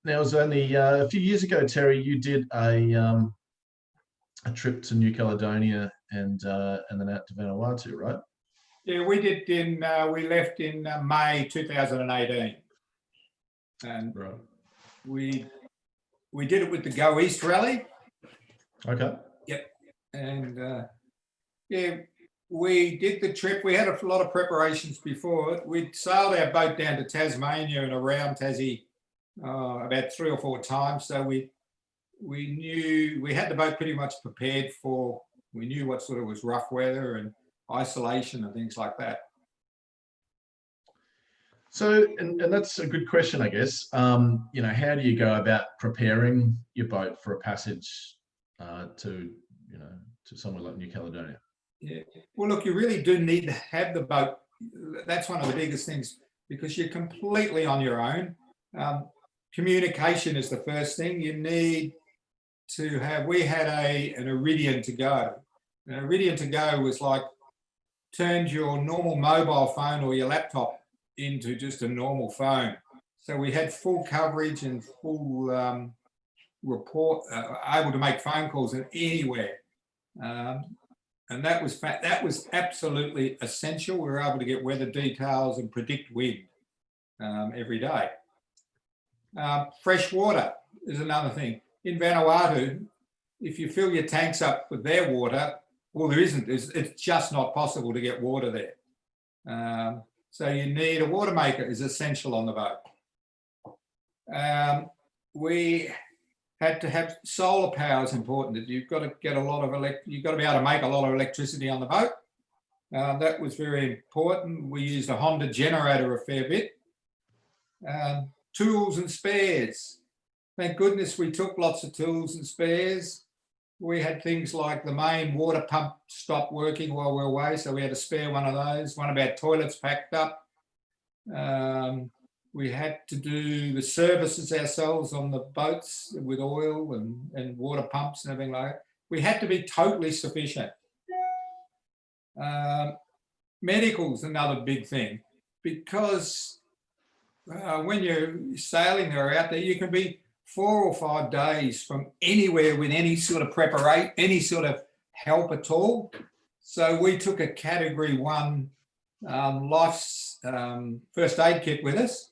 Now, it was only a few years ago, Terry, you did a trip to New Caledonia and then out to Vanuatu, right? Yeah, we did we left in May 2018. And right. we did it with the Go East rally. Okay. Yep. And yeah, we did the trip. We had a lot of preparations before it. We'd sailed our boat down to Tasmania and around Tassie about 3 or 4 times. So we knew we had the boat pretty much prepared for. We knew what sort of was rough weather and isolation and things like that. So, and that's a good question, I guess. You know, how do you go about preparing your boat for a passage to somewhere like New Caledonia? Yeah. Well, look, you really do need to have the boat. That's one of the biggest things because you're completely on your own. Communication is the first thing. You need to have. We had an Iridium to go. An Iridium to go was like turned your normal mobile phone or your laptop into just a normal phone. So we had full coverage and full report, able to make phone calls anywhere. And that was absolutely essential. We were able to get weather details and predict wind every day. Fresh water is another thing. In Vanuatu, if you fill your tanks up with their water, well, there isn't. It's just not possible to get water there. So you need a water maker is essential on the boat. We had to have solar power is important. You've got to get a lot of you've got to be able to make a lot of electricity on the boat. That was very important. We used a Honda generator a fair bit. Tools and spares. Thank goodness we took lots of tools and spares. We had things like the main water pump stopped working while we were away, so we had to spare one of those. One of our toilets packed up. We had to do the services ourselves on the boats with oil and water pumps and everything like that. We had to be totally sufficient. Medical's another big thing because when you're sailing or out there, you can be 4 or 5 days from anywhere with any sort of preparation, any sort of help at all. So we took a Category 1 life's first aid kit with us.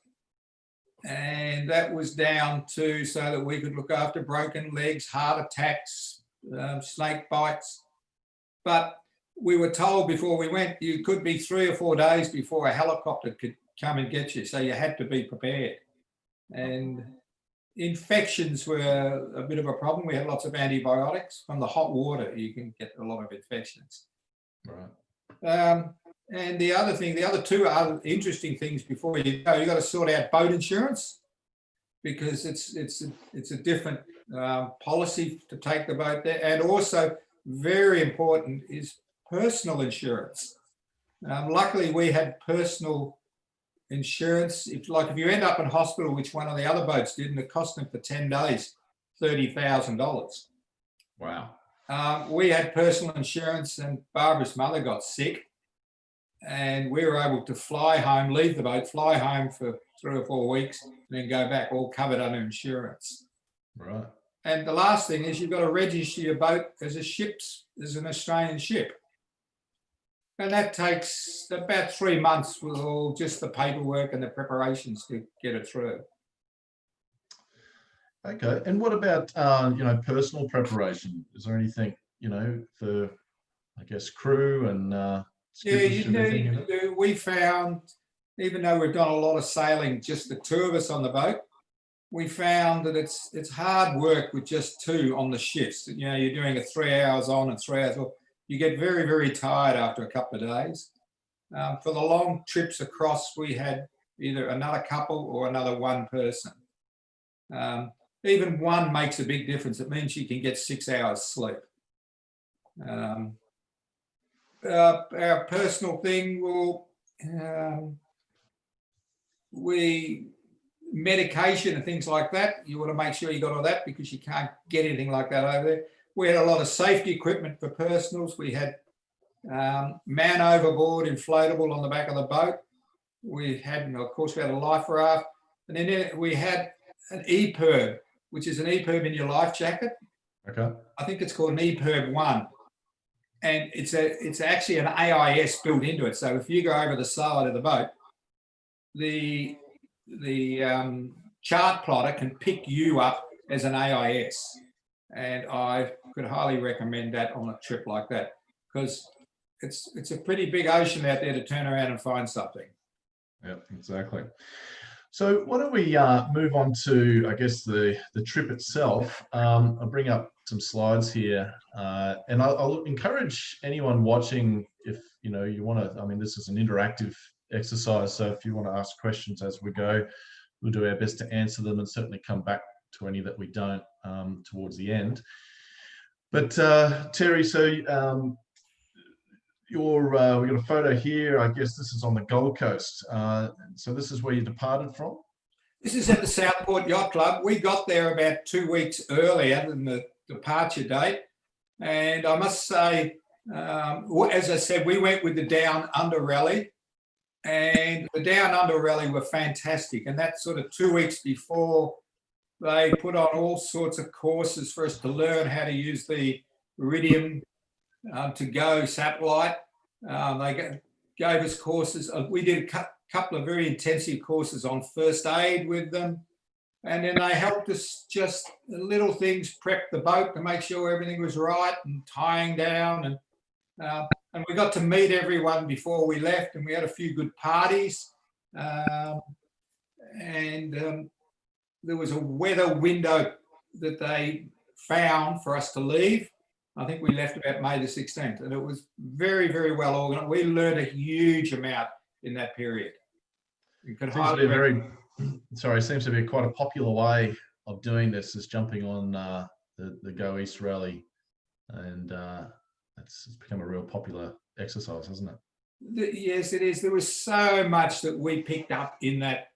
And that was down to so that we could look after broken legs, heart attacks, snake bites. But we were told before we went, you could be 3 or 4 days before a helicopter could come and get you. So you had to be prepared. And infections were a bit of a problem. We had lots of antibiotics. From the hot water, you can get a lot of infections. Right. And the other thing, the other 2 other interesting things before you go, you got to sort out boat insurance because it's a different policy to take the boat there. And also very important is personal insurance. Luckily, we had personal insurance. If you end up in hospital, which one of the other boats did, and it cost them for 10 days, $30,000. Wow. We had personal insurance, and Barbara's mother got sick, and we were able to fly home, leave the boat, fly home for 3 or 4 weeks, and then go back, all covered under insurance. Right. And the last thing is you've got to register your boat as an Australian ship. And that takes about 3 months with all just the paperwork and the preparations to get it through. Okay. And what about, personal preparation? Is there anything, for, I guess, crew and we found, even though we've done a lot of sailing, just the 2 of us on the boat, we found that it's hard work with just 2 on the shifts. You're doing a 3 hours on and 3 hours off. You get very, very tired after a couple of days. For the long trips across, we had either another couple or another 1 person. Even 1 makes a big difference. It means you can get 6 hours sleep. Our personal thing, medication and things like that, you want to make sure you got all that because you can't get anything like that over there. We had a lot of safety equipment for personals. We had man overboard inflatable on the back of the boat. We had, of course, we had a life raft. And then we had an EPIRB, which is an EPIRB in your life jacket. Okay. I think it's called an EPIRB 1. And it's actually an AIS built into it. So if you go over the side of the boat, the chart plotter can pick you up as an AIS. And I could highly recommend that on a trip like that, because it's a pretty big ocean out there to turn around and find something. Yeah, exactly. So why don't we move on to, I guess, the trip itself. I'll bring up some slides here, and I'll encourage anyone watching, if you want to. I mean, this is an interactive exercise, so if you want to ask questions as we go, we'll do our best to answer them, and certainly come back to any that we don't towards the end. But Terry, so we got a photo here. I guess this is on the Gold Coast. So this is where you departed from? This is at the Southport Yacht Club. We got there about 2 weeks earlier than the departure date. And I must say, as I said, we went with the Down Under Rally. And the Down Under Rally were fantastic. And that's sort of 2 weeks before they put on all sorts of courses for us to learn how to use the Iridium to go satellite. They gave us courses. We did a couple of very intensive courses on first aid with them. And then they helped us just little things, prep the boat to make sure everything was right and tying down. And we got to meet everyone before we left, and we had a few good parties. There was a weather window that they found for us to leave. I think we left about May the 16th, and it was very, very well organized. We learned a huge amount in that period. Seems to be quite a popular way of doing this, is jumping on the Go East Rally, and it's become a real popular exercise, hasn't it? Yes, it is. There was so much that we picked up in that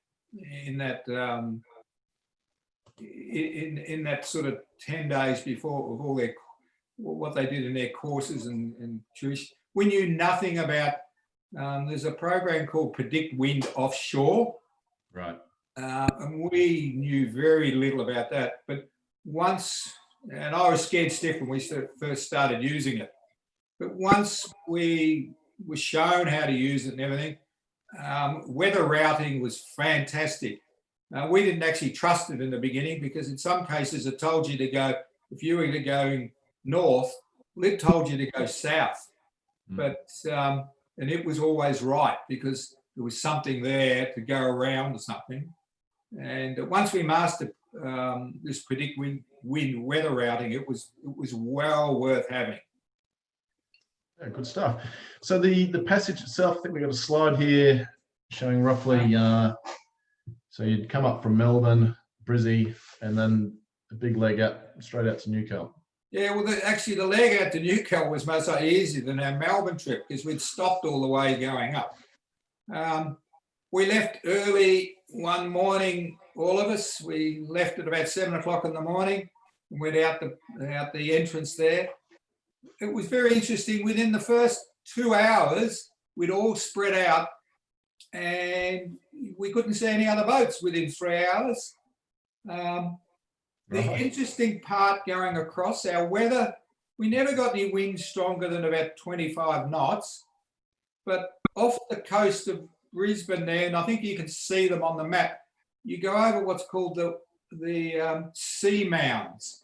sort of 10 days before, of all what they did in their courses and tuition. We knew nothing about. There's a program called Predict Wind Offshore, right? And we knew very little about that. But once, and I was scared stiff when we first started using it. But once we were shown how to use it and everything, weather routing was fantastic. We didn't actually trust it in the beginning, because in some cases it told you to go, if you were going north, it told you to go south. But and it was always right, because there was something there to go around or something. And once we mastered this Predict Wind weather routing, it was well worth having. Yeah, good stuff. So the passage itself, I think we got a slide here showing roughly. So you'd come up from Melbourne, Brizzy, and then a big leg up straight out to Newcastle. Yeah, well, actually, the leg out to Newcastle was much easier than our Melbourne trip, because we'd stopped all the way going up. We left early one morning, all of us. We left at about 7 o'clock in the morning and went out the entrance there. It was very interesting. Within the first 2 hours, we'd all spread out, and we couldn't see any other boats within 3 hours. The interesting part going across, our weather, we never got any wind stronger than about 25 knots, but off the coast of Brisbane there, and I think you can see them on the map, you go over what's called the sea mounds.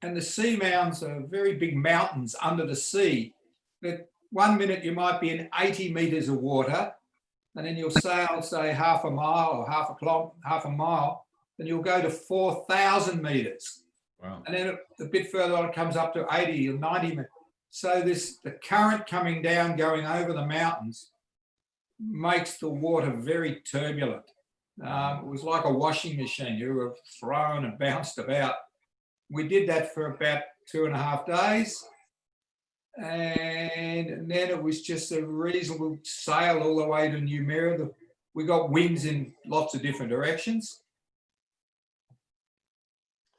And the sea mounds are very big mountains under the sea that 1 minute you might be in 80 meters of water, and then you'll sail, say, half a mile or half a mile, then you'll go to 4,000 meters. Wow. And then a bit further on, it comes up to 80 or 90 meters. So the current coming down, going over the mountains, makes the water very turbulent. It was like a washing machine. You were thrown and bounced about. We did that for about 2.5 days. And then it was just a reasonable sail all the way to Noumea. We got winds in lots of different directions.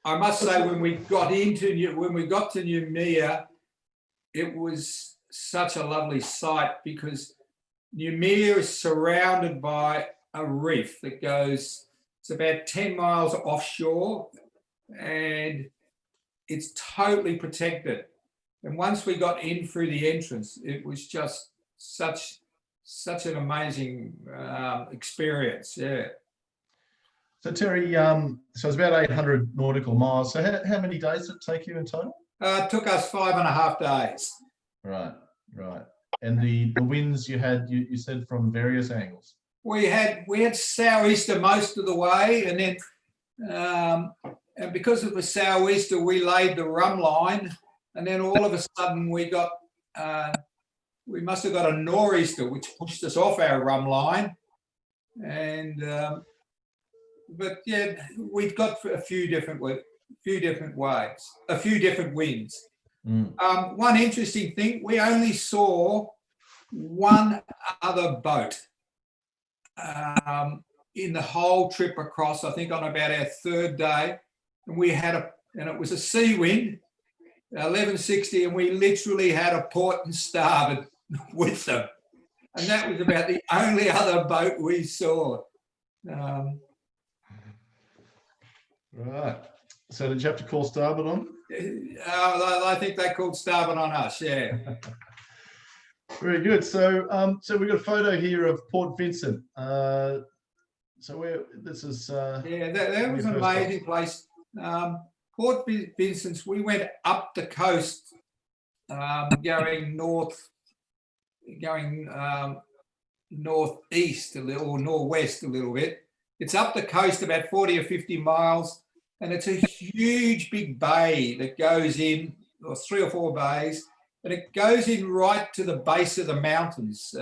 I must say, when we got to Noumea, it was such a lovely sight, because Noumea is surrounded by a reef that goes It's about 10 miles offshore, and it's totally protected. And once we got in through the entrance, it was just such an amazing experience. Yeah. So Terry, so it's about 800 nautical miles. So how many days did it take you in total? It took us 5.5 days. Right, right. And the winds you had, you said from various angles. We had sou'easter most of the way, and then and because of the sou'easter, we laid the rum line, and then all of a sudden we must have got a nor'easter, which pushed us off our rum line, and but yeah, we've got a few different winds. One interesting thing, we only saw one other boat in the whole trip across, I think on about our third day, and it was a Seawind 1160, and we literally had a port and starboard with them, and that was about the only other boat we saw. Right. So did you have to call starboard on? I think they called starboard on us. Yeah. Very good. So we've got a photo here of Port Vincent. This is yeah, that was an amazing place. Port Vincent, we went up the coast, going northeast a little, or northwest a little bit. It's up the coast about 40 or 50 miles, and it's a huge big bay that goes in, or 3 or 4 bays, and it goes in right to the base of the mountains.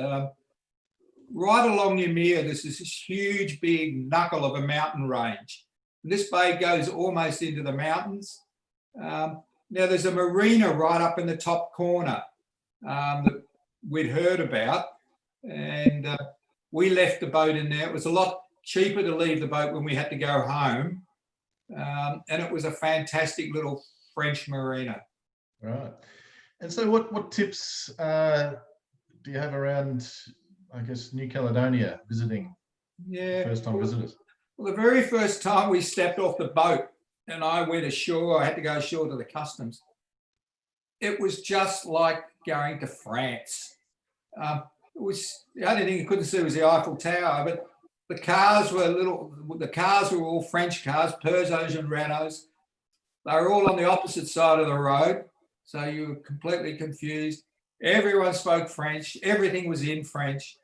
Right along Ymir, there's this huge big knuckle of a mountain range. And this bay goes almost into the mountains. Now there's a marina right up in the top corner that we'd heard about, and we left the boat in there. It was a lot cheaper to leave the boat when we had to go home, and it was a fantastic little French marina. Right. And so what tips do you have around, I guess, New Caledonia visiting? Yeah, first time visitors? Well, the very first time we stepped off the boat and I went ashore, I had to go ashore to the customs. It was just like going to France. It was, the only thing you couldn't see was the Eiffel Tower, but the cars were all French cars, Peugeots and Renaults. They were all on the opposite side of the road, so you were completely confused. Everyone spoke French. Everything was in French.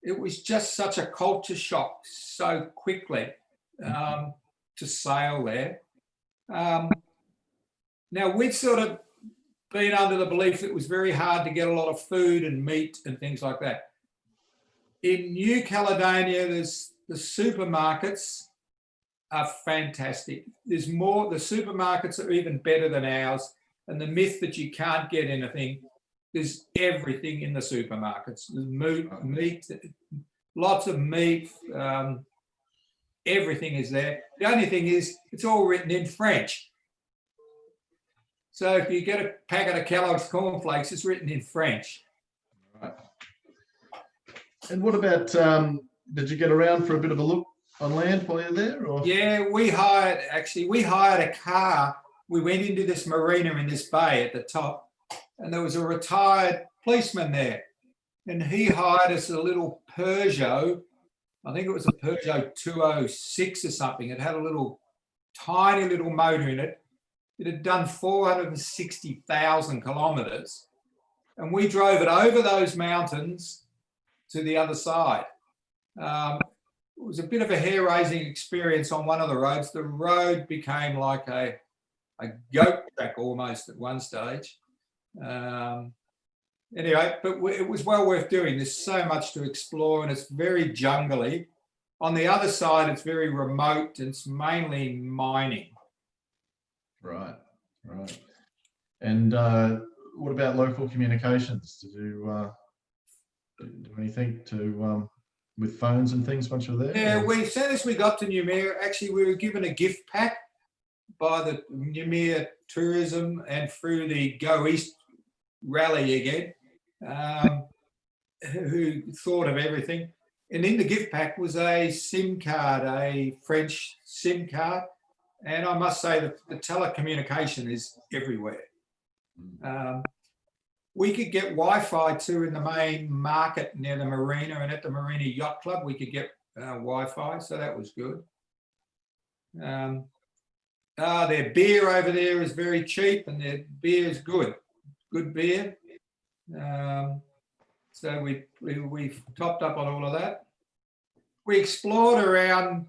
It was just such a culture shock so quickly to sail there. Now, we'd sort of been under the belief that it was very hard to get a lot of food and meat and things like that. In New Caledonia, the supermarkets are fantastic. There's more, the supermarkets are even better than ours. And the myth that you can't get anything, there's everything in the supermarkets. There's meat, lots of meat, everything is there. The only thing is, it's all written in French. So if you get a packet of Kellogg's cornflakes, it's written in French. Right. And what about, did you get around for a bit of a look on land while you're there? Or? Yeah, we hired a car. We went into this marina in this bay at the top, and there was a retired policeman there, and he hired us a little Peugeot. I think it was a Peugeot 206 or something. It had a little tiny little motor in it. It had done 460,000 kilometres, and we drove it over those mountains to the other side. It was a bit of a hair-raising experience on one of the roads. The road became like a goat track almost at one stage. Anyway, but it was well worth doing. There's so much to explore, and it's very jungly. On the other side, it's very remote. It's mainly mining. Right. And what about local communications? Did you do anything to with phones and things once you were there? Yeah, as soon as we got to Ymir, actually we were given a gift pack by the Ymir Tourism and through the Go East rally again, who thought of everything. And in the gift pack was a SIM card, a French SIM card. And I must say that the telecommunication is everywhere. We could get Wi-Fi too in the main market near the marina, and at the Marina Yacht Club we could get Wi-Fi, so that was good. Their beer over there is very cheap, and their beer is good beer. So we topped up on all of that. We explored around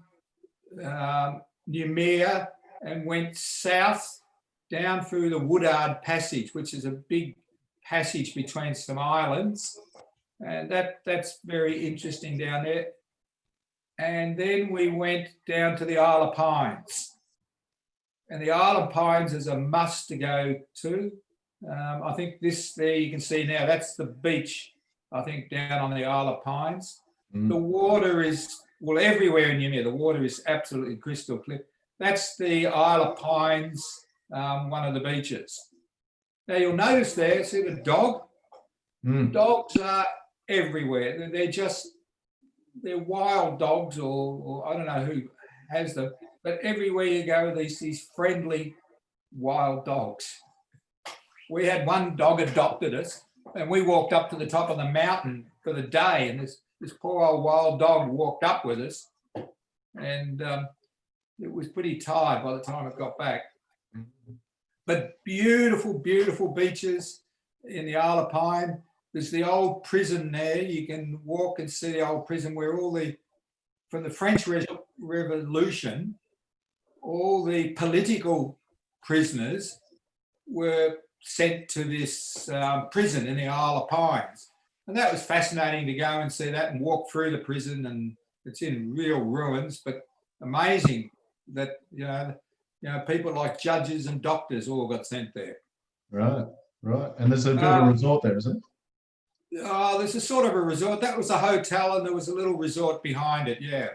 Noumea and went south down through the Woodard Passage, which is a big passage between some islands, and that's very interesting down there. And then we went down to the Isle of Pines, and the Isle of Pines is a must to go to. I think this there you can see now, that's the beach, I think, down on the Isle of Pines. The water is, well, everywhere in Noumea, the water is absolutely crystal clear. That's the Isle of Pines, one of the beaches. Now you'll notice there, see the dog? Dogs are everywhere. They're wild dogs, or I don't know who has them, but everywhere you go, these friendly wild dogs. We had one dog adopted us, and we walked up to the top of the mountain for the day, and this poor old wild dog walked up with us, and it was pretty tired by the time it got back. But beautiful, beautiful beaches in the Isle of Pine. There's the old prison there. You can walk and see the old prison where from the French Revolution, all the political prisoners were sent to this prison in the Isle of Pines. And that was fascinating to go and see that and walk through the prison, and it's in real ruins, but amazing that, you know, people like judges and doctors all got sent there. Right. And there's a bit of a resort there, isn't it? Oh, there's a sort of a resort. That was a hotel, and there was a little resort behind it, yeah.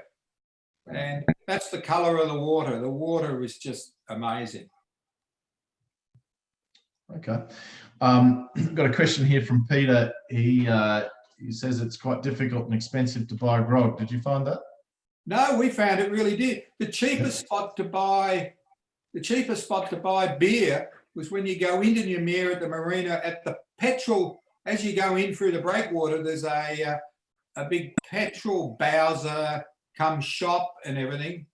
And that's the colour of the water. The water is just amazing. Okay. Got a question here from Peter. He says it's quite difficult and expensive to buy grog. Did you find that? No, we found it really did. The cheapest spot to buy beer was when you go into Noumea at the marina at the petrol. As you go in through the breakwater, there's a big petrol bowser come shop and everything.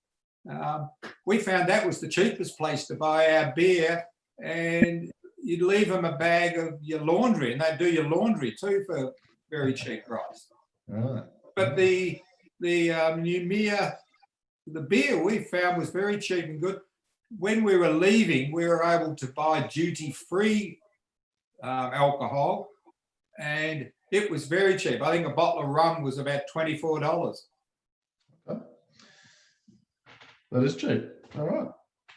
We found that was the cheapest place to buy our beer, and you'd leave them a bag of your laundry, and they'd do your laundry too for a very cheap price. Right. But the Noumea, the beer we found was very cheap and good. When we were leaving, we were able to buy duty-free alcohol, and it was very cheap. I think a bottle of rum was about $24. Okay. That is cheap. All right.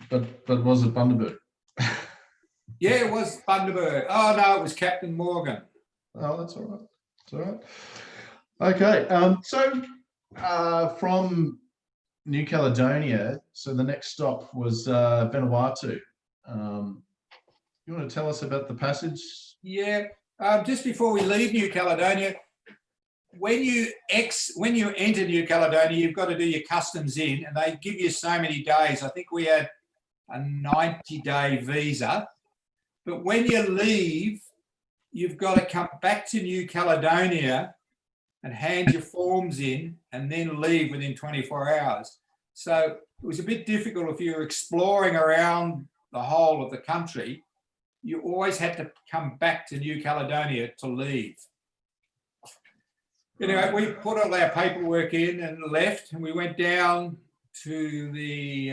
But was it Bundaberg? Yeah, it was Bundaberg. Oh, no, it was Captain Morgan. Oh, that's all right. That's all right. Okay. So from New Caledonia, so the next stop was Vanuatu. You want to tell us about the passage? Yeah. Just before we leave New Caledonia, when you enter New Caledonia, you've got to do your customs in, and they give you so many days. I think we had a 90-day visa. But when you leave, you've got to come back to New Caledonia and hand your forms in, and then leave within 24 hours. So it was a bit difficult if you were exploring around the whole of the country. You always had to come back to New Caledonia to leave. Anyway, we put all our paperwork in and left, and we went down to the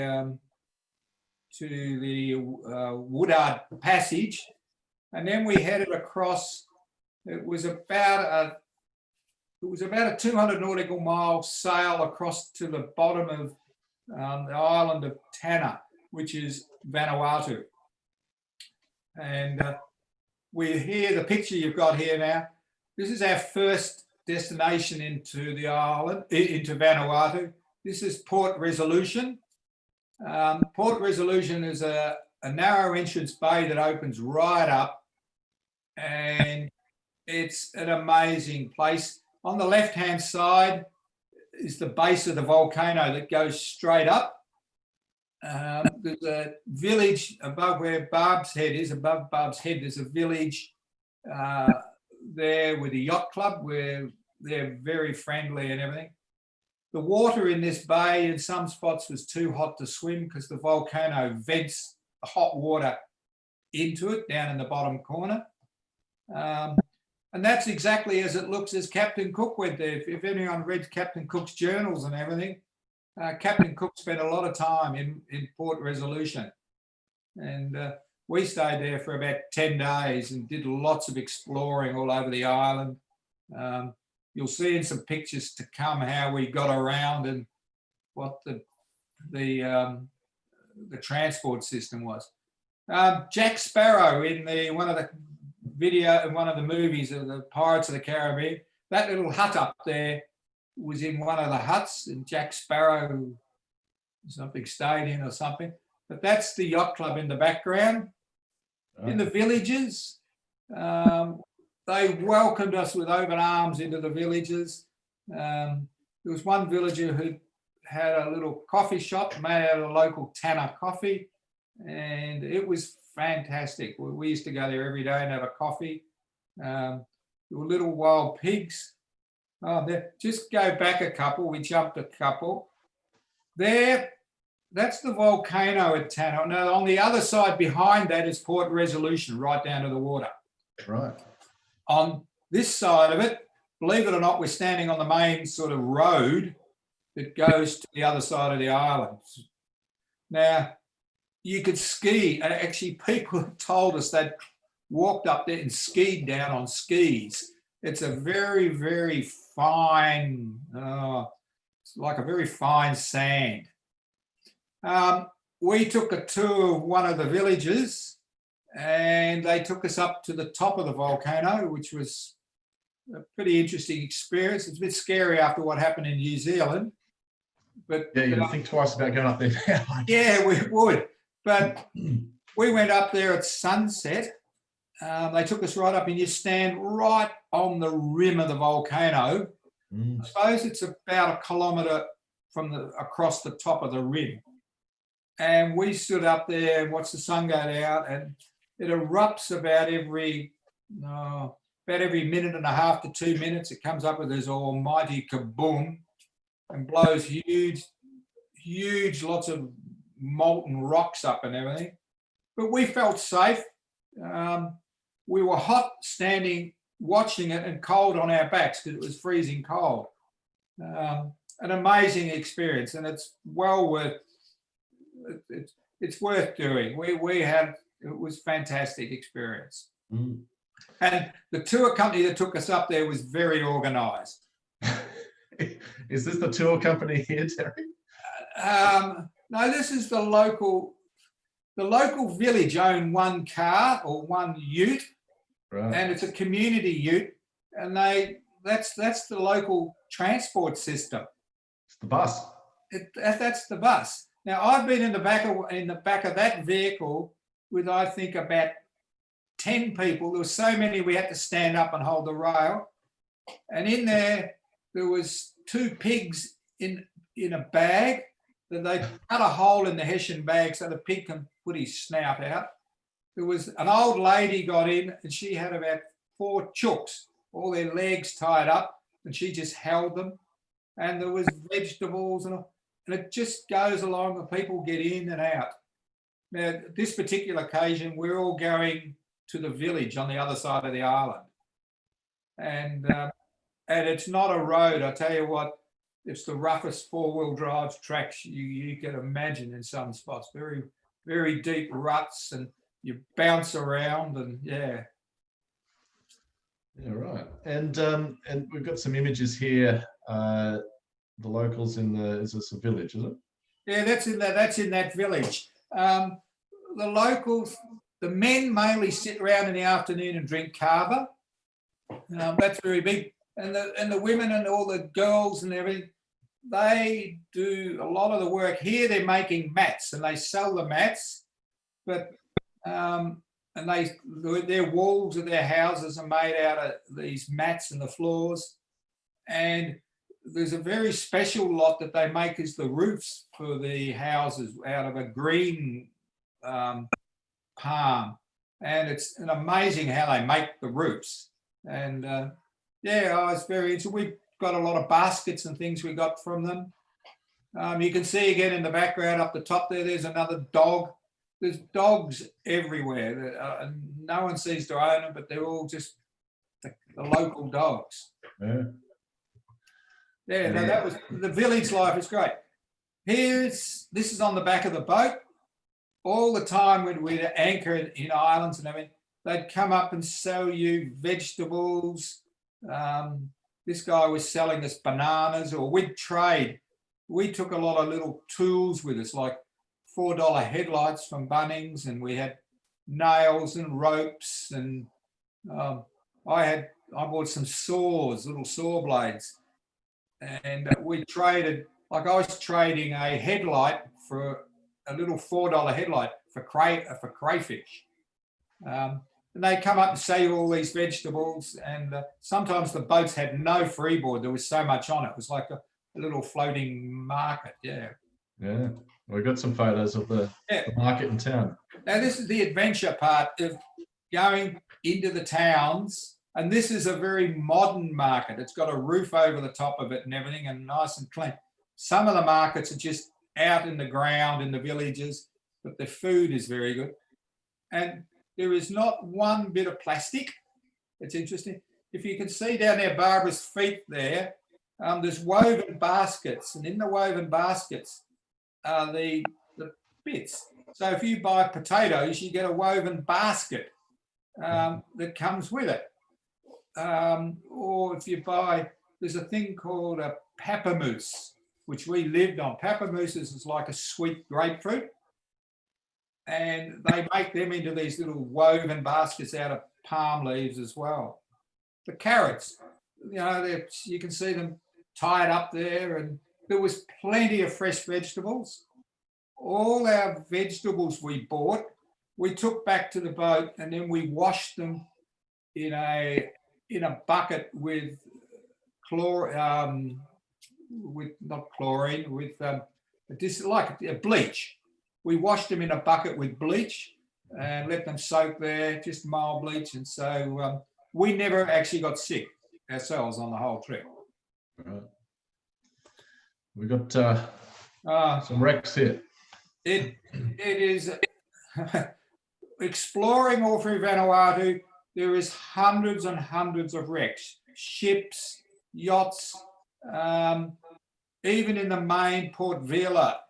Woodard Passage, and then we headed across. It was about a 200 nautical mile sail across to the bottom of the island of Tanna, which is Vanuatu. And we're here, the picture you've got here now. This is our first destination into the island, into Vanuatu. This is Port Resolution. Port Resolution is a narrow entrance bay that opens right up, and it's an amazing place. On the left-hand side, is the base of the volcano that goes straight up. There's a village above where Barb's head is. Above Barb's head, there's a village there with a yacht club where they're very friendly and everything. The water in this bay in some spots was too hot to swim because the volcano vents the hot water into it down in the bottom corner. And that's exactly as it looks as Captain Cook went there. If anyone read Captain Cook's journals and everything, Captain Cook spent a lot of time in Port Resolution. And we stayed there for about 10 days and did lots of exploring all over the island. You'll see in some pictures to come how we got around and what the transport system was. Jack Sparrow in one of the movies of the Pirates of the Caribbean, that little hut up there was in one of the huts, and Jack Sparrow something stayed in or something. But that's the yacht club in the background. Oh. In the villages, they welcomed us with open arms into the villages. There was one villager who had a little coffee shop made out of local Tanner coffee, and it was fantastic. We used to go there every day and have a coffee. There were little wild pigs. Just go back a couple. We jumped a couple. There, that's the volcano at Tanner. Now, on the other side behind that is Port Resolution, right down to the water. Right. On this side of it, believe it or not, we're standing on the main sort of road that goes to the other side of the island. Now, you could ski. Actually, people told us they'd walked up there and skied down on skis. It's a very, very fine, it's like a very fine sand. We took a tour of one of the villages and they took us up to the top of the volcano, which was a pretty interesting experience. It's a bit scary after what happened in New Zealand. But yeah, you think twice about going up there now. Yeah, we would. But we went up there at sunset. They took us right up and you stand right on the rim of the volcano. I suppose it's about 1 kilometre across the top of the rim. And we stood up there and watched the sun go down, and it erupts about every minute and a half to 2 minutes. It comes up with this almighty kaboom and blows huge lots of molten rocks up and everything. But we felt safe. We were hot standing watching it and cold on our backs because it was freezing cold. An amazing experience, and it's well worth it's worth doing. It was fantastic experience. And the tour company that took us up there was very organized. Is this the tour company here, Terry? No, this is the local village own one car or one ute, right. And it's a community ute, and that's the local transport system. It's the bus. That's the bus. Now I've been in the back of that vehicle with I think about 10 people. There were so many we had to stand up and hold the rail, and in there was 2 pigs in a bag. That they cut a hole in the Hessian bag so the pig can put his snout out. There was an old lady got in and she had about 4 chooks, all their legs tied up, and she just held them. And there was vegetables and it just goes along. The people get in and out. Now, this particular occasion, we're all going to the village on the other side of the island. And it's not a road, I tell you what. It's the roughest 4-wheel drive tracks you can imagine in some spots. Very, very deep ruts, and you bounce around, and yeah. Yeah, right. And we've got some images here. The locals is this a village, is it? Yeah, that's in that village. The locals, the men mainly sit around in the afternoon and drink kava. That's very big. And the women and all the girls and everything, they do a lot of the work. Here they're making mats and they sell the mats, but their walls of their houses are made out of these mats and the floors. And there's a very special lot that they make as the roofs for the houses out of a green palm, and it's amazing how they make the roofs. And yeah, I was very interested. We've got a lot of baskets and things we got from them. You can see again in the background up the top there, there's another dog. There's dogs everywhere. No one seems to own them, but they're all just the local dogs. Yeah. Yeah, no, that was the village life is great. This is on the back of the boat. All the time when we'd anchor in islands and everything, they'd come up and sell you vegetables. This guy was selling us bananas, or we'd trade. We took a lot of little tools with us, like $4 headlights from Bunnings, and we had nails and ropes, and I bought some saws, little saw blades, and we traded. Like I was trading a headlight for a little $4 headlight for crayfish. And they come up and sell you all these vegetables, and sometimes the boats had no freeboard. There was so much on it. It was like a little floating market. Yeah. Yeah. We got some photos of the market in town. Now, this is the adventure part of going into the towns. And this is a very modern market. It's got a roof over the top of it and everything, and nice and clean. Some of the markets are just out in the ground in the villages, but the food is very good. And there is not one bit of plastic. It's interesting. If you can see down there, Barbara's feet there, there's woven baskets, and in the woven baskets are the bits. So if you buy potatoes, you get a woven basket that comes with it. Or if you buy, there's a thing called a papamoose, which we lived on. Papamooses is like a sweet grapefruit, and they make them into these little woven baskets out of palm leaves as well. The carrots, you know, you can see them tied up there, and there was plenty of fresh vegetables. All our vegetables we bought, we took back to the boat, and then we washed them in a bucket with bleach. We washed them in a bucket with bleach and let them soak there, just mild bleach. And so we never actually got sick ourselves on the whole trip. Right. We got some wrecks here. It is exploring all through Vanuatu. There is hundreds and hundreds of wrecks, ships, yachts, even in the main Port Vila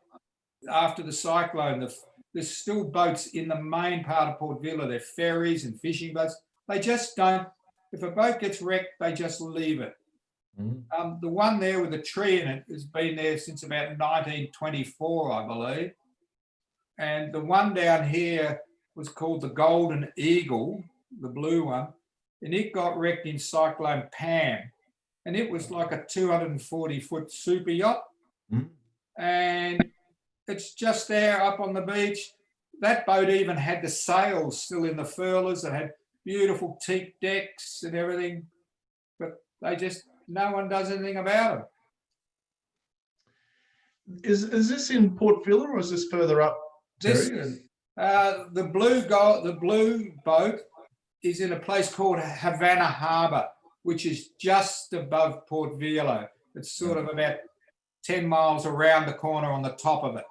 after the cyclone. There's still boats in the main part of Port Vila. They're ferries and fishing boats. They just don't, if a boat gets wrecked, they just leave it. Mm. The one there with the tree in it has been there since about 1924, I believe. And the one down here was called the Golden Eagle, the blue one, and it got wrecked in Cyclone Pam, and it was like a 240-foot super yacht. Mm. And it's just there up on the beach. That boat even had the sails still in the furlers. It had beautiful teak decks and everything, but no one does anything about them. Is this in Port Vila, or is this further up, Terry? The blue boat is in a place called Havana Harbour, which is just above Port Vila. It's sort of about 10 miles around the corner on the top of it.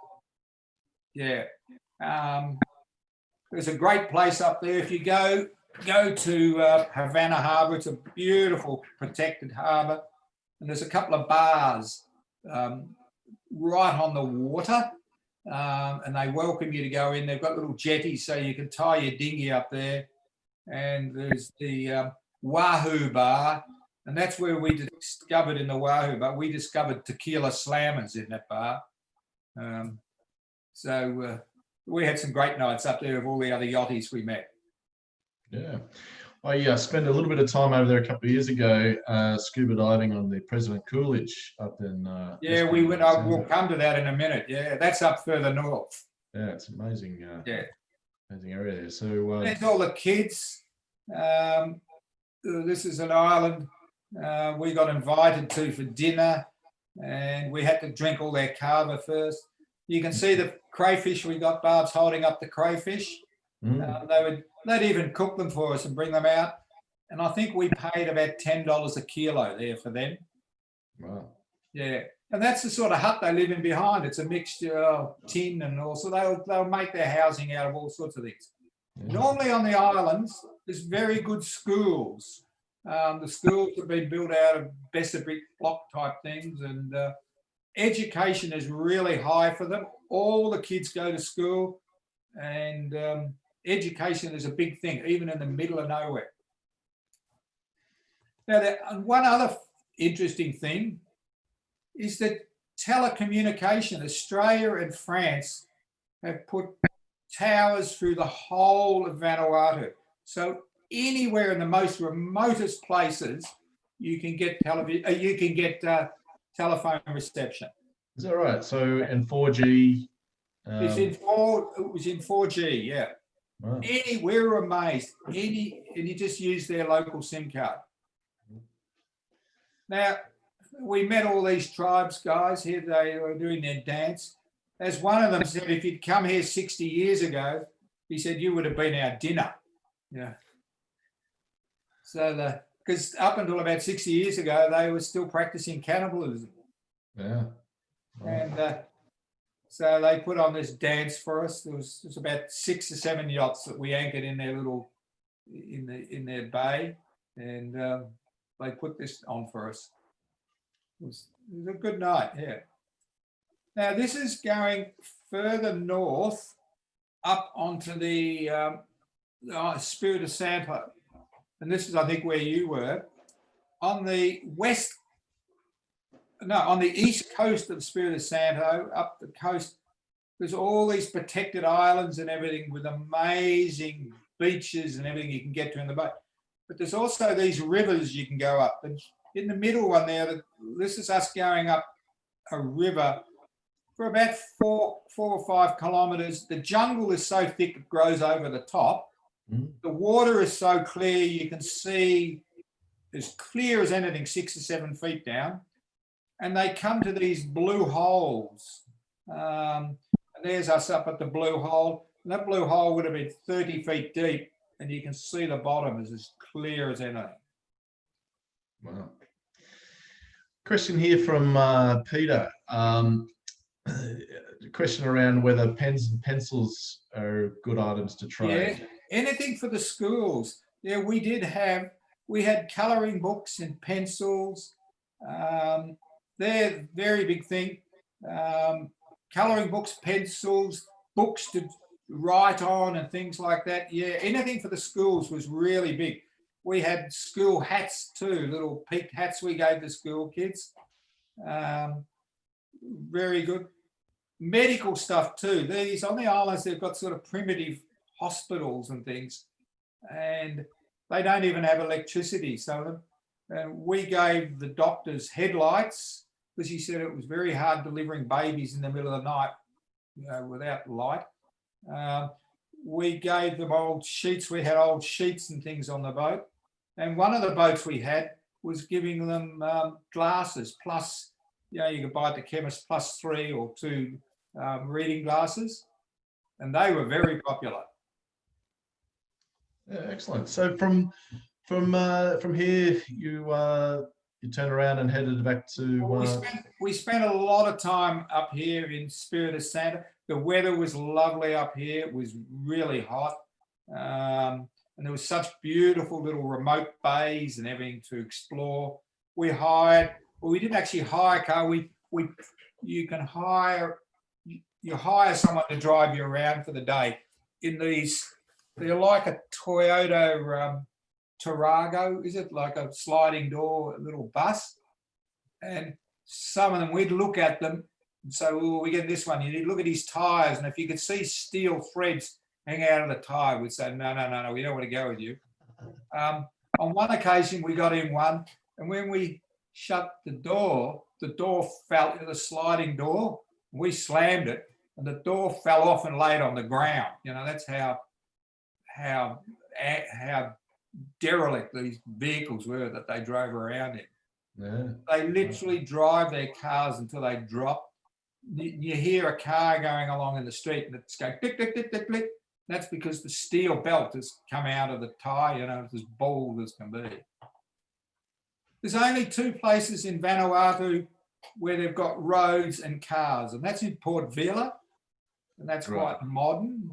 Yeah. There's a great place up there. If you go to Havana Harbour, it's a beautiful protected harbour, and there's a couple of bars right on the water, and they welcome you to go in. They've got little jetties so you can tie your dinghy up there. And there's the Wahoo bar, and that's where we discovered in the Wahoo bar, we discovered tequila slammers in that bar. So we had some great nights up there with all the other yachties we met. Yeah. I spent a little bit of time over there a couple of years ago scuba diving on the President Coolidge up in... yeah, we went up. We'll come to that in a minute. Yeah, that's up further north. Yeah, it's amazing. Yeah. Amazing area there. So there's all the kids. This is an island we got invited to for dinner. and we had to drink all their kava first. You can see the crayfish we got. Barb's holding up the crayfish. They'd even cook them for us and bring them out. And I think we paid about $10 a kilo there for them. Wow. Yeah. And that's the sort of hut they live in behind. It's a mixture of tin and also they'll make their housing out of all sorts of things. Yeah. Normally on the islands, there's very good schools. The schools have been built out of Besser brick block type things, and education is really high for them. All the kids go to school, and education is a big thing, even in the middle of nowhere. Now, one other interesting thing is that telecommunication, Australia and France have put towers through the whole of Vanuatu. So anywhere in the most remotest places, you can get telephone reception. Is that right? So in 4G, it was in 4G, yeah. Wow. We were amazed. And you just use their local SIM card. Now, we met all these tribes guys here. They were doing their dance. As one of them said, if you'd come here 60 years ago, he said, you would have been our dinner. Yeah. So because up until about 60 years ago, they were still practicing cannibalism. Yeah. Wow. And so they put on this dance for us. There was about 6 or 7 yachts that we anchored in their in their bay, and they put this on for us. It was a good night, yeah. Now this is going further north up onto the Espiritu Santo. And this is, I think, where you were. On the east coast of Espiritu Santo, up the coast, there's all these protected islands and everything with amazing beaches and everything you can get to in the boat. But there's also these rivers you can go up. And in the middle one there, this is us going up a river for about 4 or 5 kilometres. The jungle is so thick it grows over the top. The water is so clear you can see as clear as anything 6 or 7 feet down. And they come to these blue holes. And there's us up at the blue hole. And that blue hole would have been 30 feet deep, and you can see the bottom is as clear as anything. Wow. Question here from Peter. Question around whether pens and pencils are good items to trade. Yeah, anything for the schools. Yeah, we had colouring books and pencils. They're a very big thing. Colouring books, pencils, books to write on and things like that. Yeah, anything for the schools was really big. We had school hats too, little peaked hats we gave the school kids. Very good. Medical stuff too. These on the islands, they've got sort of primitive hospitals and things, and they don't even have electricity. So we gave the doctors headlights because he said it was very hard delivering babies in the middle of the night, without light. We gave them old sheets. We had old sheets and things on the boat. And one of the boats we had was giving them glasses plus, you could buy at the chemist plus 3 or 2 reading glasses. And they were very popular. Yeah, excellent. So from here, you turned around and headed back to. We spent a lot of time up here in Espiritu Santo. The weather was lovely up here. It was really hot, and there was such beautiful little remote bays and everything to explore. We didn't actually hire a car. You hire someone to drive you around for the day in these. They're like a Toyota Tarago, is it? Like a sliding door little bus. And some of them, we'd look at them and say, well, we get this one. You need to look at his tyres. And if you could see steel threads hanging out of the tyre, we'd say, no, we don't want to go with you. On one occasion, we got in one. And when we shut the door fell, the sliding door. We slammed it. And the door fell off and laid on the ground. That's how derelict these vehicles were that they drove around in. Yeah. They literally drive their cars until they drop. You hear a car going along in the street and it's going click, click, click, click, click. That's because the steel belt has come out of the tyre, you know, it's as bald as can be. There's only 2 places in Vanuatu where they've got roads and cars, and that's in Port Vila, and that's quite modern,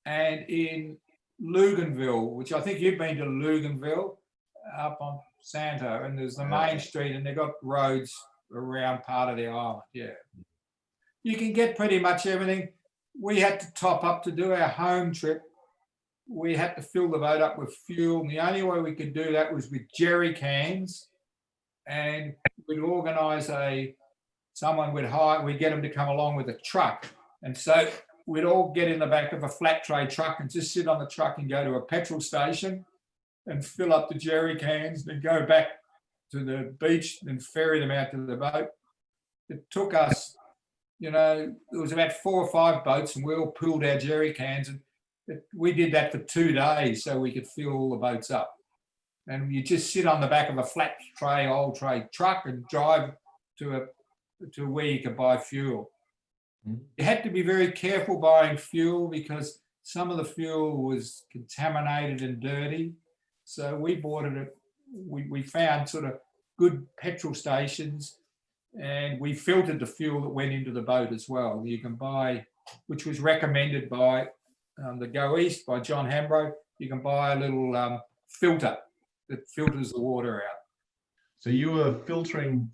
and in Luganville, which I think you've been to Luganville, up on Santo, and there's the main street, and they've got roads around part of the island. Yeah, you can get pretty much everything. We had to top up to do our home trip. We had to fill the boat up with fuel, and the only way we could do that was with jerry cans, and we'd organise someone would hire, we'd get them to come along with a truck, and so we'd all get in the back of a flat tray truck and just sit on the truck and go to a petrol station and fill up the jerry cans, then go back to the beach and ferry them out to the boat. It took us, you know, there was about 4 or 5 boats, and we all pooled our jerry cans, and we did that for 2 days so we could fill all the boats up. And you just sit on the back of a flat tray, old tray truck and drive to where you could buy fuel. You had to be very careful buying fuel because some of the fuel was contaminated and dirty. So we bought it, we found sort of good petrol stations, and we filtered the fuel that went into the boat as well. You can buy, which was recommended by the Go East, by John Hambro. You can buy a little filter that filters the water out. So you were filtering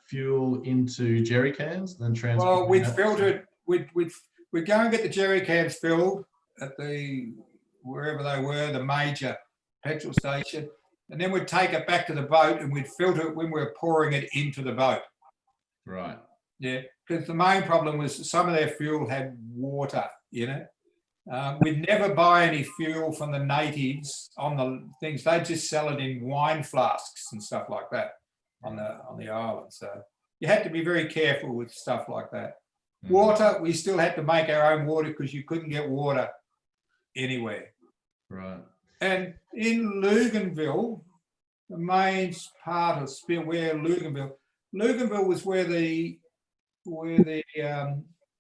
fuel into jerry cans, then transporting. Well, we'd filter it. We'd go and get the jerry cans filled at wherever they were, the major petrol station, and then we'd take it back to the boat and we'd filter it when we were pouring it into the boat. Right. Yeah, because the main problem was some of their fuel had water in it. We'd never buy any fuel from the natives on the things. They'd just sell it in wine flasks and stuff like that on the island. So you had to be very careful with stuff like that. Water, we still had to make our own water because you couldn't get water anywhere. Right. And in Luganville, the main part of where Luganville was where the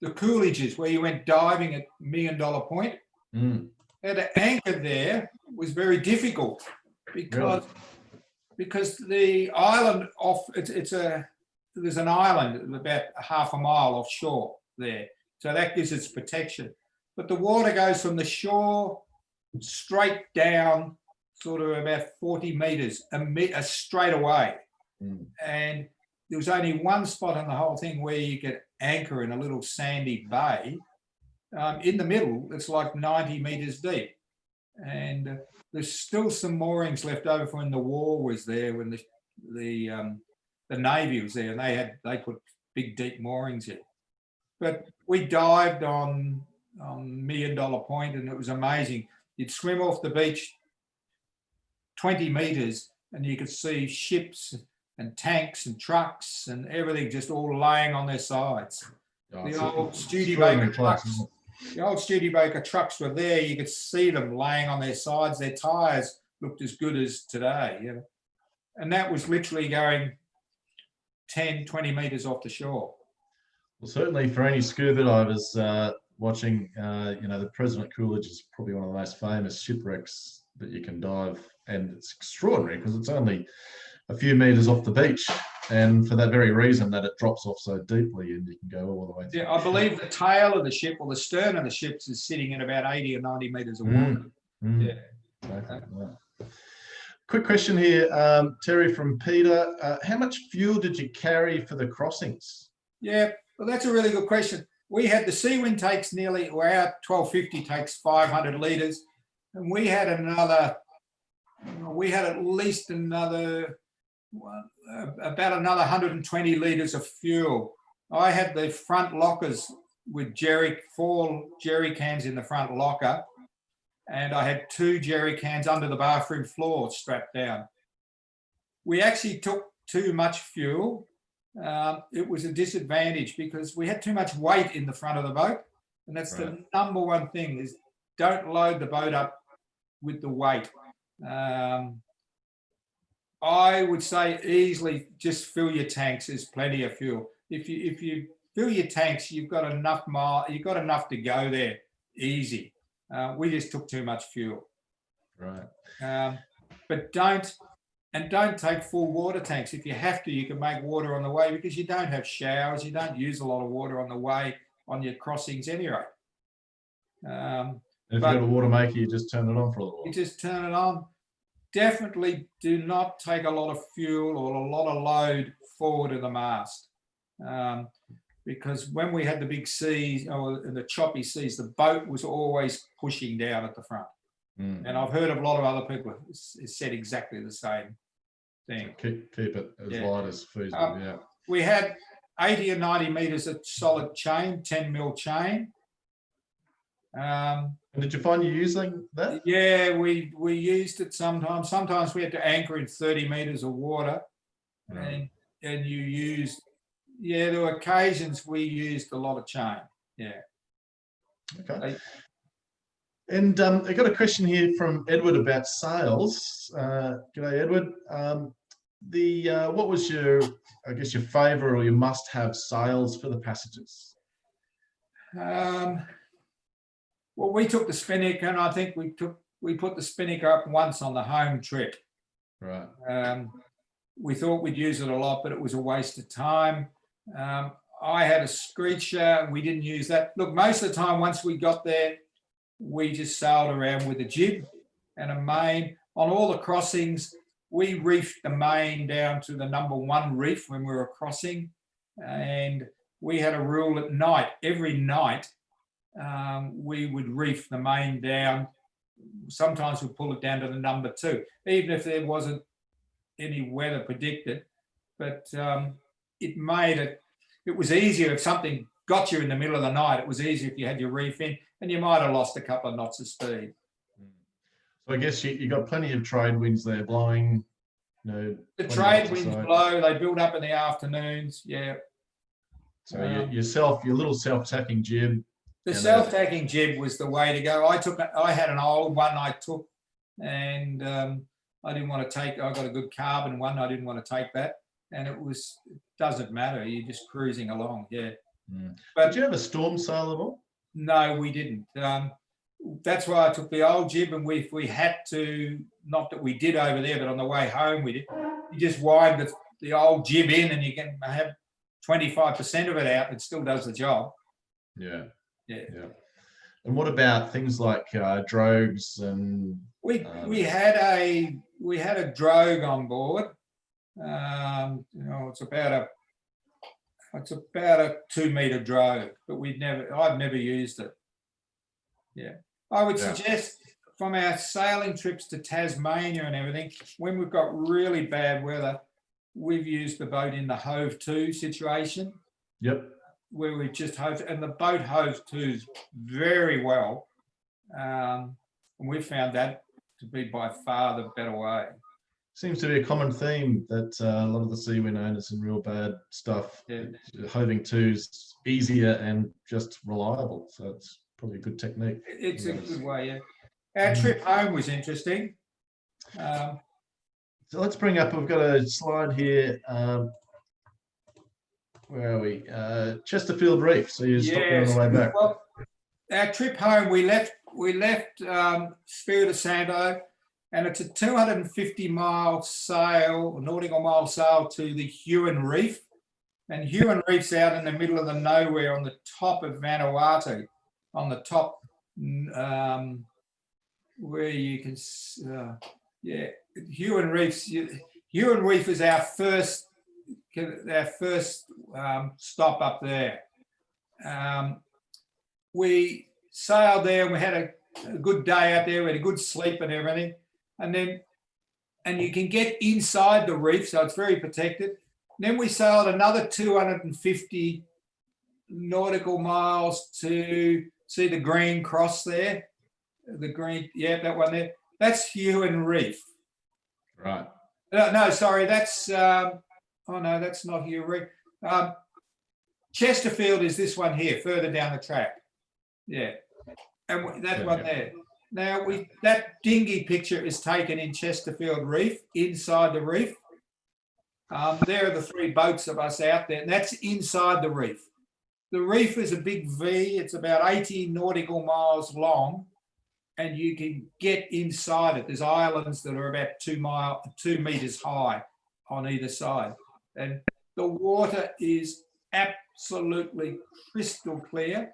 Coolidges, where you went diving at $1 Million Point. And to anchor there was very difficult because the island there's an island about half a mile offshore there, so that gives its protection. But the water goes from the shore straight down, sort of about 40 metres straight away, and there was only one spot on the whole thing where you could anchor in a little sandy bay. In the middle, it's like 90 metres deep. And there's still some moorings left over from when the war was there, when the Navy was there, and they put big, deep moorings in. But we dived on $1 Million Point, and it was amazing. You'd swim off the beach 20 metres, and you could see ships and tanks and trucks and everything just all laying on their sides. The old Studebaker trucks were there. You could see them laying on their sides. Their tyres looked as good as today. You know? And that was literally going 10, 20 metres off the shore. Well, certainly for any scuba divers watching, the President Coolidge is probably one of the most famous shipwrecks that you can dive. And it's extraordinary because it's only a few meters off the beach, and for that very reason that it drops off so deeply, and you can go all the way through. Yeah, I believe the tail of the ship or the stern of the ship is sitting in about 80 or 90 meters of water. Yeah. Exactly. Quick question here, Terry from Peter. How much fuel did you carry for the crossings? Yeah, well, that's a really good question. We had the Seawind takes our 1250 takes 500 litres, and we had at least about another 120 litres of fuel. I had the front lockers with 4 jerry cans in the front locker, and I had 2 jerry cans under the bathroom floor strapped down. We actually took too much fuel. It was a disadvantage because we had too much weight in the front of the boat, and that's the number one thing is don't load the boat up with the weight. I would say easily just fill your tanks. There's plenty of fuel. If you fill your tanks, you've got enough you've got enough to go there easy. We just took too much fuel. Right. But don't take full water tanks. If you have to, you can make water on the way, because you don't have showers. You don't use a lot of water on the way on your crossings anyway. If you've got a water maker, you just turn it on for a little while. You just turn it on. Definitely do not take a lot of fuel or a lot of load forward of the mast. Because when we had the big seas or the choppy seas, the boat was always pushing down at the front. And I've heard of a lot of other people who said exactly the same thing. So keep it as light as feasible. Yeah. We had 80 or 90 meters of solid chain, 10 mil chain. And did you find you using that? Yeah, we used it sometimes. Sometimes we had to anchor in 30 meters of water, and you used. Yeah, there were occasions we used a lot of chain. Yeah. Okay. And I got a question here from Edward about sails. G'day, Edward. What was your favourite or your must-have sails for the passages? Well, we took the spinnaker, and I think we put the spinnaker up once on the home trip. Right. We thought we'd use it a lot, but it was a waste of time. I had a screecher. We didn't use that. Look, most of the time, once we got there, we just sailed around with a jib and a main. On all the crossings, we reefed the main down to the number 1 reef when we were crossing. And we had a rule at night. Every night, we would reef the main down. Sometimes we'd pull it down to the number 2, even if there wasn't any weather predicted. But it was easier if something got you in the middle of the night. It was easier if you had your reef in, and you might have lost a couple of knots of speed. So I guess you got plenty of trade winds there blowing. The trade winds blow. They build up in the afternoons. Yeah. So your little self-tacking jib. The self-tacking jib was the way to go. I had an old one I took, and I didn't want to take. I got a good carbon one. I didn't want to take that, and it doesn't matter. You're just cruising along. Yeah. But did you have a storm sail at all? No, we didn't. That's why I took the old jib, and if we had to, not that we did over there, but on the way home we did. You just wind the old jib in, and you can have 25% of it out. It still does the job. Yeah. Yeah. And what about things like drogues and? We had a drogue on board. It's about a 2 meter drogue, but I've never used it. Yeah. I would suggest from our sailing trips to Tasmania and everything, when we've got really bad weather, we've used the boat in the hove to situation. Yep. Where we just hove, and the boat hove to very well. And we found that to be by far the better way. Seems to be a common theme that a lot of the Seawind owners in real bad stuff, hoving to's easier and just reliable. So it's probably a good technique. It's a good way, yeah. Our trip home was interesting. So let's bring up, we've got a slide here. Where are we? Chesterfield Reef. So you stopped there on the way back. Well, our trip home, we left Espiritu Santo, and it's a 250-mile sail, nautical mile sail to the Huon Reef. And Huon Reef's out in the middle of the nowhere on the top of Vanuatu, on the top where you can, Huon Reef is our first stop up there. We sailed there, and we had a good day out there. We had a good sleep and everything. And you can get inside the reef, so it's very protected. Then we sailed another 250 nautical miles to see the green cross there. The green, that one there. That's Huon Reef. Right. No, sorry, that's that's not Huon Reef. Chesterfield is this one here, further down the track. Yeah, and that one there. Now, that dinghy picture is taken in Chesterfield Reef, inside the reef. There are the 3 boats of us out there, and that's inside the reef. The reef is a big V. It's about 80 nautical miles long, and you can get inside it. There's islands that are about 2 meters high on either side. And the water is absolutely crystal clear.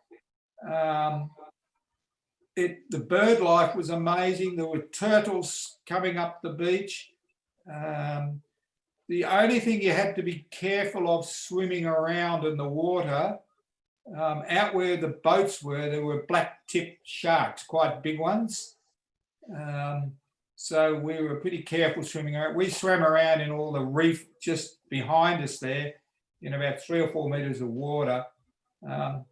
The bird life was amazing. There were turtles coming up the beach. The only thing you had to be careful of swimming around in the water, out where the boats were, there were black-tipped sharks, quite big ones. So we were pretty careful swimming around. We swam around in all the reef just behind us there in about 3 or 4 meters of water. I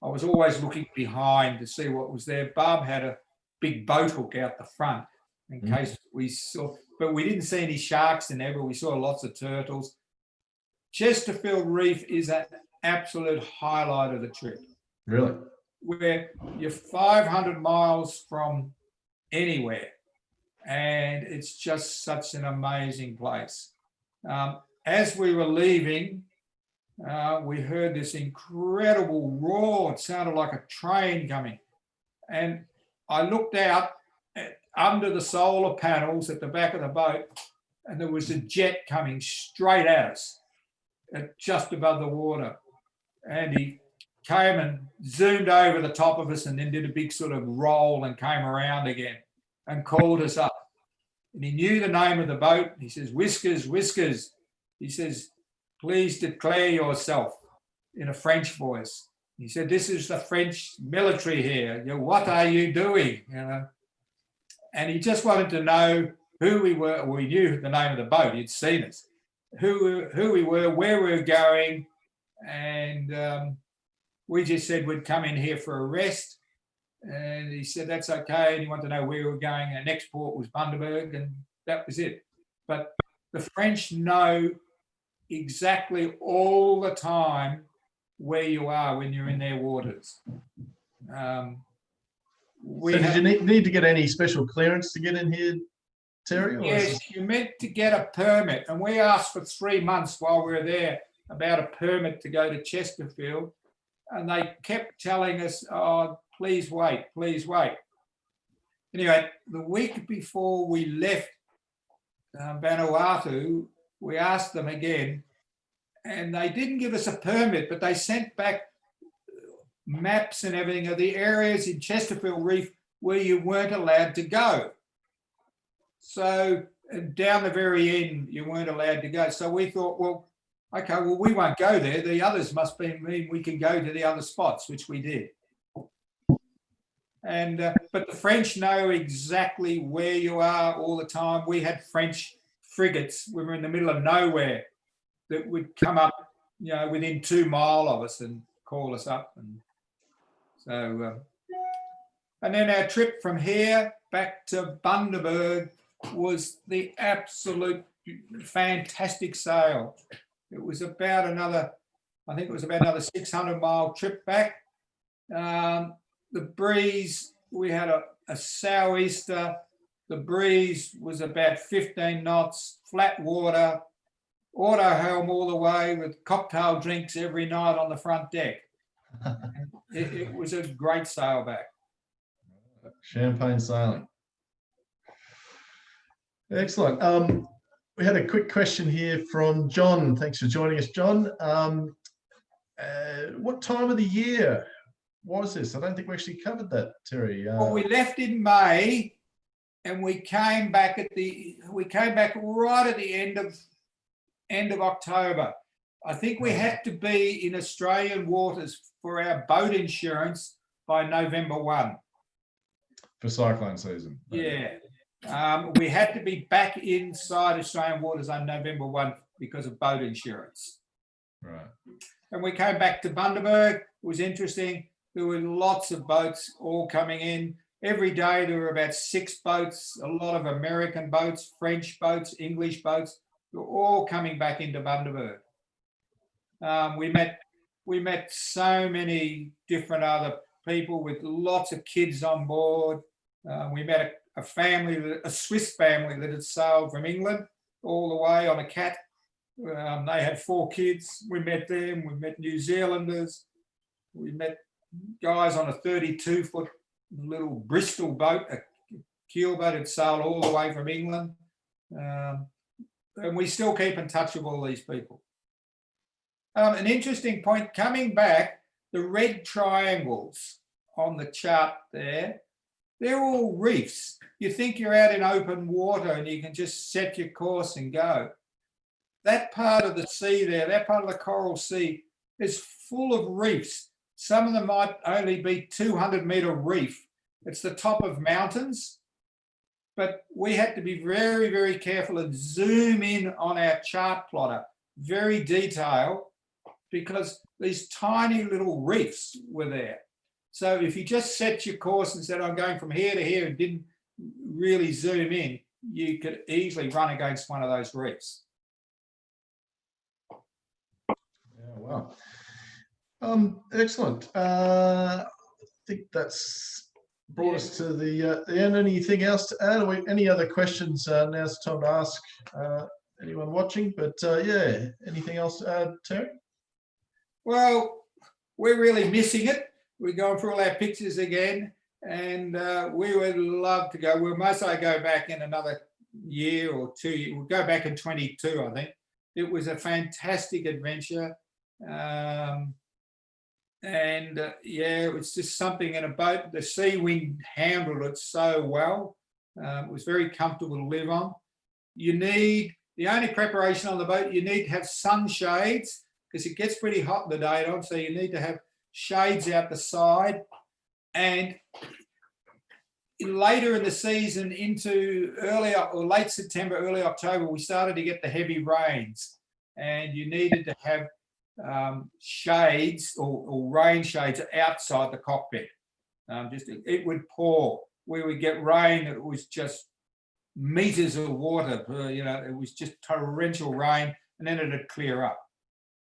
was always looking behind to see what was there. Barb had a big boat hook out the front in case we saw, but we didn't see any sharks in there, but we saw lots of turtles. Chesterfield Reef is an absolute highlight of the trip. Really? Where you're 500 miles from anywhere, and it's just such an amazing place. As we were leaving, we heard this incredible roar. It sounded like a train coming. And I looked out under the solar panels at the back of the boat, and there was a jet coming straight at us, just above the water. And he came and zoomed over the top of us and then did a big sort of roll and came around again and called us up. And he knew the name of the boat. He says, "Whiskers, Whiskers." He says, "Please declare yourself," in a French voice. He said, "This is the French military here. What are you doing?" You know? And he just wanted to know who we were. Well, we knew the name of the boat. He'd seen us. Who we were, where we were going. And we just said we'd come in here for a rest. And he said, that's okay. And he wanted to know where we were going. Our next port was Bundaberg, and that was it. But the French know exactly all the time where you are when you're in their waters. So did you need to get any special clearance to get in here, Terry? Yes, you meant to get a permit. And we asked for 3 months while we were there about a permit to go to Chesterfield. And they kept telling us, "Oh, please wait, please wait." Anyway, the week before we left Vanuatu, we asked them again, and they didn't give us a permit, but they sent back maps and everything of the areas in Chesterfield Reef where you weren't allowed to go. So down the very end, you weren't allowed to go. So we thought, well, okay, well, we won't go there. The others must mean we can go to the other spots, which we did. And but the French know exactly where you are all the time. We had French frigates. We were in the middle of nowhere that would come up, you know, within 2 miles of us and call us up. And so, and then our trip from here back to Bundaberg was the absolute fantastic sail. It was about another, I think it was about another 600-mile trip back. The breeze, we had a sou'easter. The breeze was about 15 knots, flat water, auto helm all the way with cocktail drinks every night on the front deck. It was a great sail back. Champagne sailing. Excellent. We had a quick question here from John. Thanks for joining us, John. What time of the year was this? I don't think we actually covered that, Terry. Well, we left in May, and we came back right at the end of October. I think we had to be in Australian waters for our boat insurance by November 1. For cyclone season. Yeah. We had to be back inside Australian waters on November 1 because of boat insurance. Right. And we came back to Bundaberg. It was interesting. There were lots of boats all coming in. Every day there were about 6 boats, a lot of American boats, French boats, English boats. They were all coming back into Bundaberg. We met so many different other people with lots of kids on board. We met a family, a Swiss family that had sailed from England all the way on a cat. They had 4 kids. We met them. We met New Zealanders. We met guys on a 32-foot little Bristol boat, a keel boat had sailed all the way from England. And we still keep in touch with all these people. An interesting point, coming back, the red triangles on the chart there, they're all reefs. You think you're out in open water and you can just set your course and go. That part of the sea there, that part of the coral sea is full of reefs. Some of them might only be 200-meter reef. It's the top of mountains, but we had to be very, very careful and zoom in on our chart plotter, very detailed, because these tiny little reefs were there. So if you just set your course and said, I'm going from here to here and didn't really zoom in, you could easily run against one of those reefs. Yeah, wow. Excellent. I think that's brought us to the end. Anything else to add? Any other questions? Now's the time to ask anyone watching. But yeah, anything else to add, Terry? Well, we're really missing it. We're going through all our pictures again, and we would love to go. We'll most likely go back in another year or 2 years. We'll go back in 22, I think. It was a fantastic adventure. Yeah, it was just something in a boat. The Seawind handled it so well. It was very comfortable to live on. The only preparation on the boat, you need to have sunshades because it gets pretty hot in the daytime. So you need to have shades out the side. And later in the season, into late September, early October, we started to get the heavy rains, and you needed to have shades or rain shades outside the cockpit. It would pour. We would get rain that was just meters of water. It was just torrential rain, and then it'd clear up.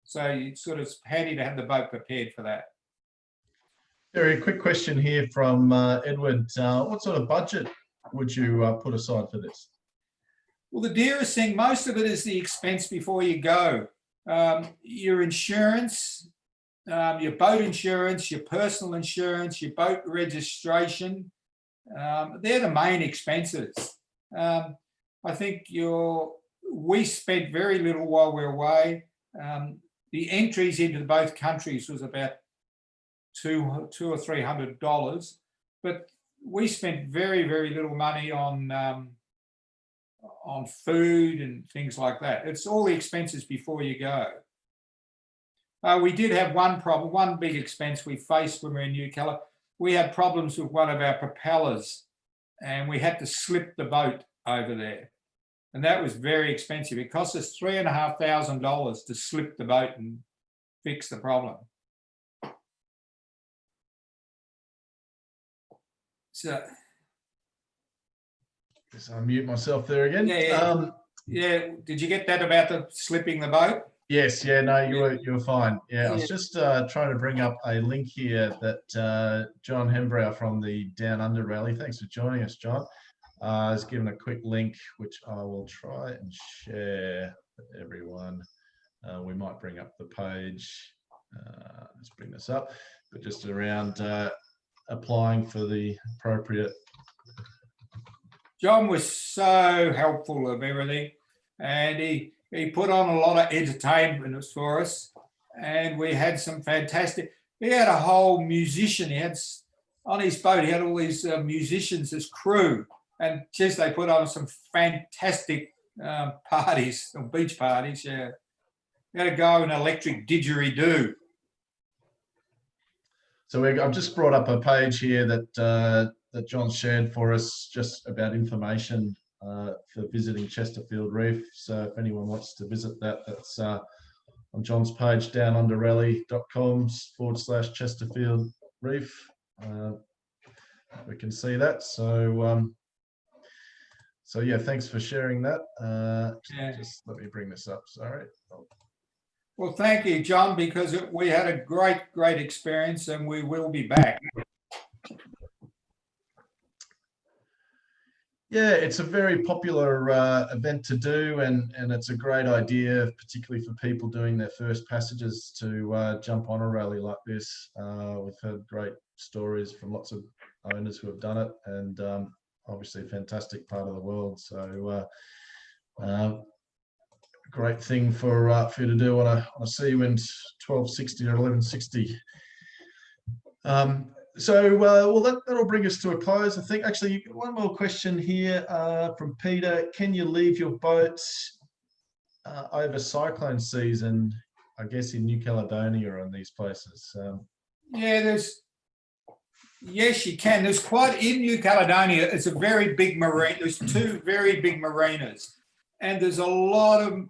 So it's sort of handy to have the boat prepared for that. Very quick question here from Edward. What sort of budget would you put aside for this? Well, the dearest thing, most of it is the expense before you go. Your insurance, your boat insurance, your personal insurance, your boat registration, they're the main expenses. I think we spent very little while we were away. The entries into both countries was about $200 or $300, but we spent very, very little money on food and things like that. It's all the expenses before you go. We did have one problem, one big expense we faced when we were in New Caledonia. We had problems with one of our propellers, and we had to slip the boat over there. And that was very expensive. It cost us $3,500 to slip the boat and fix the problem. So, guess I'll mute myself there again. Yeah. Did you get that about the slipping the boat? Yes. Yeah. No, you were fine. Yeah. I was just trying to bring up a link here that John Hembrow from the Down Under Rally. Thanks for joining us, John. Has given a quick link, which I will try and share with everyone. We might bring up the page. Let's bring this up, but just around applying for the appropriate. John was so helpful of everything, and he put on a lot of entertainment for us, and we had some fantastic. He had a whole musician. He had on his boat. He had all these musicians as crew. And just they put on some fantastic parties, or beach parties, yeah. We had to go an electric didgeridoo. So I've just brought up a page here that John shared for us, just about information for visiting Chesterfield Reef. So if anyone wants to visit that, that's on John's page, downunderrally.com/Chesterfield Reef. We can see that. So yeah, thanks for sharing that. Just let me bring this up. Sorry. Well, thank you, John, because we had a great experience, and we will be back. Yeah, it's a very popular event to do, and it's a great idea, particularly for people doing their first passages, to jump on a rally like this. We've heard great stories from lots of owners who have done it, and obviously a fantastic part of the world. So great thing for you to do on a Seawind 1260 or 1160. So, well, that'll bring us to a close. I think actually one more question here from Peter. Can you leave your boats over cyclone season, I guess, in New Caledonia or in these places? Yeah, yes, you can. There's quite, in New Caledonia, it's a very big marina. There's two very big marinas, and there's a lot of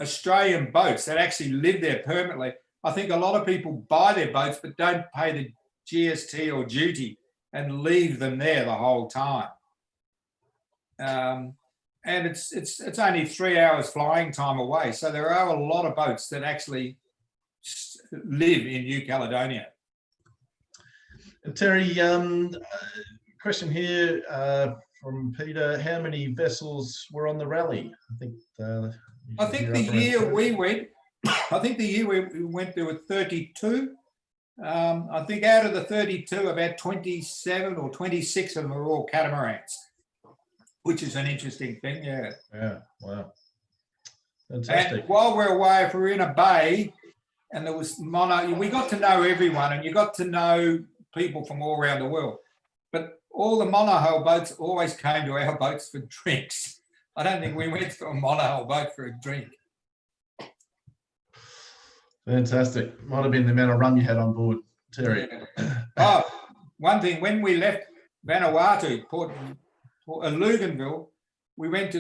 Australian boats that actually live there permanently. I think a lot of people buy their boats but don't pay the GST or duty and leave them there the whole time. And it's only 3 hours flying time away. So there are a lot of boats that actually live in New Caledonia. And Terry, question here from Peter: how many vessels were on the rally? I think the year we went, there were 32. I think out of the 32, about 27 or 26 of them are all catamarans, which is an interesting thing. Yeah. Yeah. Wow. Fantastic. And while we're away, if we're in a bay and there was we got to know everyone, and you got to know people from all around the world. But all the monohull boats always came to our boats for drinks. I don't think we went to a monohull boat for a drink. That's might have been the amount of rum you had on board, Terry. Yeah. Oh, one thing, when we left Vanuatu, Port Luganville, we went to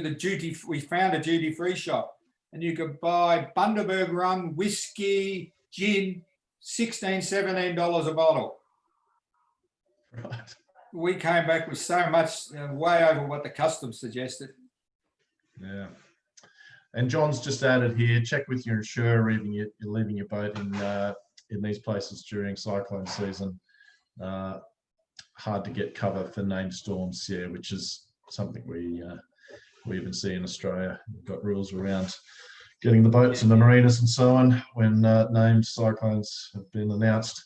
we found a duty-free shop, and you could buy Bundaberg rum, whiskey, gin, $16, $17 a bottle. Right. We came back with so much, way over what the customs suggested. Yeah. And John's just added here, check with your insurer even you're leaving your boat in these places during cyclone season. Hard to get cover for named storms, yeah, which is something we even see in Australia. We've got rules around getting the boats in the marinas and so on when named cyclones have been announced.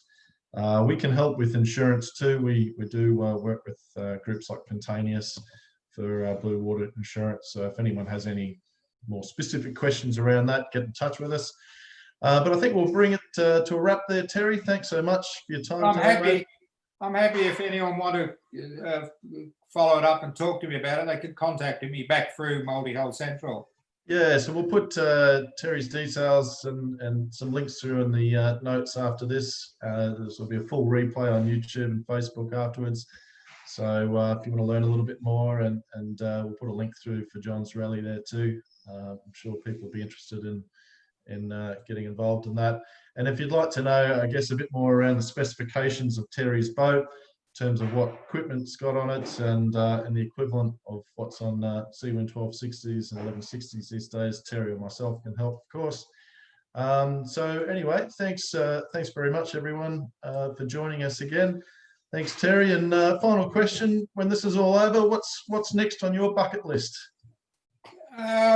We can help with insurance too. We do work with groups like Containius for blue water insurance. So if anyone has any more specific questions around that, get in touch with us. But I think we'll bring it to a wrap there, Terry. Thanks so much for your time. I'm happy if anyone want to follow it up and talk to me about it, they can contact me back through Multi-Hull Central. Yeah, so we'll put Terry's details and some links through in the notes after this. This will be a full replay on YouTube and Facebook afterwards. So if you want to learn a little bit more, and we'll put a link through for John's rally there too. I'm sure people will be interested in getting involved in that. And if you'd like to know, I guess, a bit more around the specifications of Terry's boat, in terms of what equipment's got on it, and the equivalent of what's on Seawind 1260s and 1160s these days, Terry or myself can help, of course. So anyway, thanks very much, everyone, for joining us again. Thanks, Terry. And final question: when this is all over, what's next on your bucket list?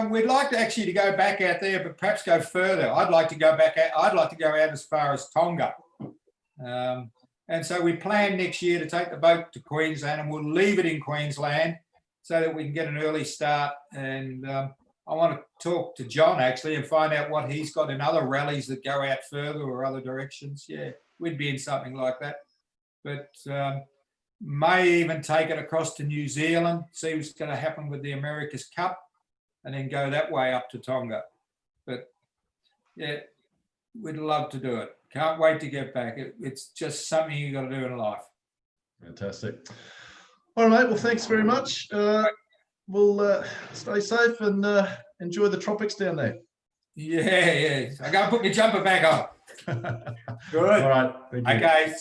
We'd like to actually go back out there, but perhaps go further. I'd like to go back out. I'd like to go out as far as Tonga. And so we plan next year to take the boat to Queensland, and we'll leave it in Queensland so that we can get an early start. And I want to talk to John actually and find out what he's got in other rallies that go out further or other directions. Yeah, we'd be in something like that. But may even take it across to New Zealand, see what's going to happen with the America's Cup, and then go that way up to Tonga. But yeah, we'd love to do it. Can't wait to get back. It's just something you got to do in life. Fantastic. All right, mate. Well, thanks very much. We'll stay safe and enjoy the tropics down there. Yeah. I got to put my jumper back on. Good. All right. Thank you. Okay.